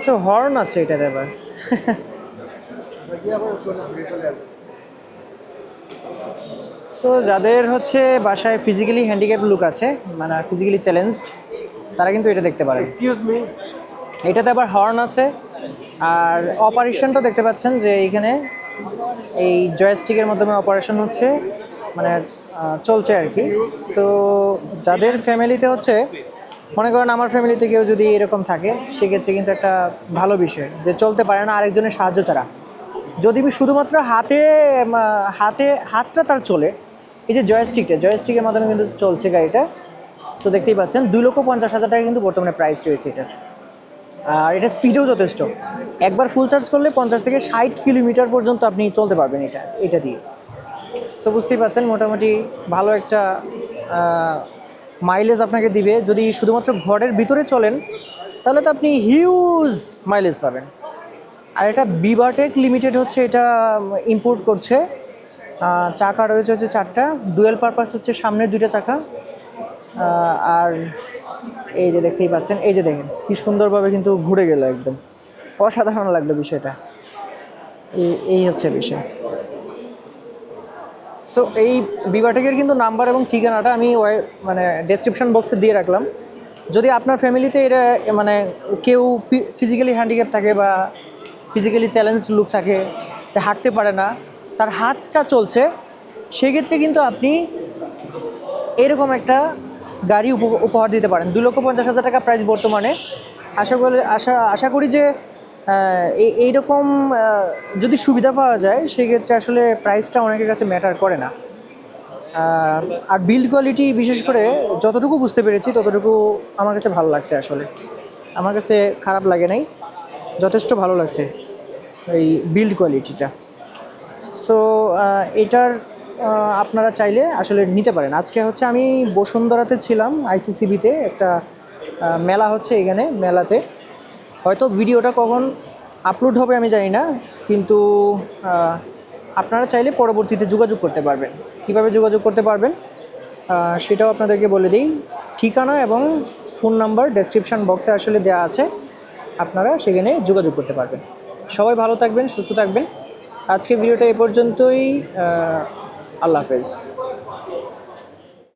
So horn আছে এটাতে আবার। সো যাদের হচ্ছে বাসায় ফিজিক্যালি হ্যান্ডিক্যাপ লোক আছে, মানে ফিজিক্যালি চ্যালেঞ্জড, তারা কিন্তু এটা দেখতে পারেন। এক্সকিউজ মি, এটাতে আবার হর্ন আছে। আর অপারেশনটা দেখতে পাচ্ছেন যে এইখানে এই জয়স্টিকের মাধ্যমে অপারেশন হচ্ছে, মানে চলছে আর কি। সো যাদের ফ্যামিলিতে হচ্ছে, মনে করেন আমার ফ্যামিলিতে কেউ যদি এরকম থাকে, সেক্ষেত্রে কিন্তু একটা ভালো বিষয় যে চলতে পারে না আরেকজনের সাহায্য ছাড়া। যদি শুধুমাত্র হাতটা তার চলে, এই যে জয়স্টিকের মাধ্যমে কিন্তু চলছে গাড়িটা। তো দেখতেই পাচ্ছেন 2,50,000 টাকা কিন্তু বর্তমানে প্রাইস রয়েছে এটা। আর এটা স্পিডেও যথেষ্ট, একবার ফুল চার্জ করলে 50 থেকে 60 কিলোমিটার পর্যন্ত আপনি চলতে পারবেন এটা দিয়ে। সো বুঝতেই পারছেন মোটামুটি ভালো একটা মাইলেজ আপনাকে দিবে। যদি শুধুমাত্র ঘরের ভিতরে চলেন তাহলে তো আপনি হিউজ মাইলেজ পাবেন। আর এটা বিভাটেক লিমিটেড হচ্ছে এটা ইম্পোর্ট করছে। চাকা রয়েছে হচ্ছে 4টা, ডুয়েল পারপাস হচ্ছে সামনের 2টা চাকা। আর এই যে দেখতেই পাচ্ছেন, এই যে দেখেন কি সুন্দরভাবে কিন্তু ঘুরে গেল, একদম অসাধারণ লাগলো বিষয়টা। এই হচ্ছে বিষয়। সো এই বিভাটেকের কিন্তু নাম্বার এবং ঠিকানাটা আমি মানে ডেসক্রিপশন বক্সে দিয়ে রাখলাম। যদি আপনার ফ্যামিলিতে এটা মানে কেউ ফিজিক্যালি হ্যান্ডিক্যাপ থাকে বা ফিজিক্যালি চ্যালেঞ্জ লোক থাকে, হাঁটতে পারে না, তার হাতটা চলছে, সেক্ষেত্রে কিন্তু আপনি এরকম একটা গাড়ি উপহার দিতে পারেন। 2,50,000 টাকা প্রাইস বর্তমানে। আশা করি যে এইরকম যদি সুবিধা পাওয়া যায়, সেক্ষেত্রে আসলে প্রাইসটা অনেকের কাছে ম্যাটার করে না। আর বিল্ড কোয়ালিটি বিশেষ করে যতটুকু বুঝতে পেরেছি ততটুকু আমার কাছে ভালো লাগছে। আসলে আমার কাছে খারাপ লাগে নাই, যথেষ্ট ভালো লাগছে এই বিল্ড কোয়ালিটিটা। সো এটার আপনারা চাইলে আসলে নিতে পারেন। আজকে হচ্ছে আমি বসুন্ধরাতে ছিলাম, আইসিসিবিতে একটা মেলা হচ্ছে এখানে। মেলাতে হয়তো ভিডিওটা কখন আপলোড হবে আমি জানি না, কিন্তু আপনারা চাইলে পরবর্তীতে যোগাযোগ করতে পারবেন। কীভাবে যোগাযোগ করতে পারবেন সেটাও আপনাদেরকে বলে দিই। ঠিকানা এবং ফোন নাম্বার ডেসক্রিপশান বক্সে আসলে দেওয়া আছে, আপনারা সেখানে যোগাযোগ করতে পারবেন। সবাই ভালো থাকবেন, সুস্থ থাকবেন। আজকে ভিডিওটা এ পর্যন্তই। আল্লাহ হাফেজ।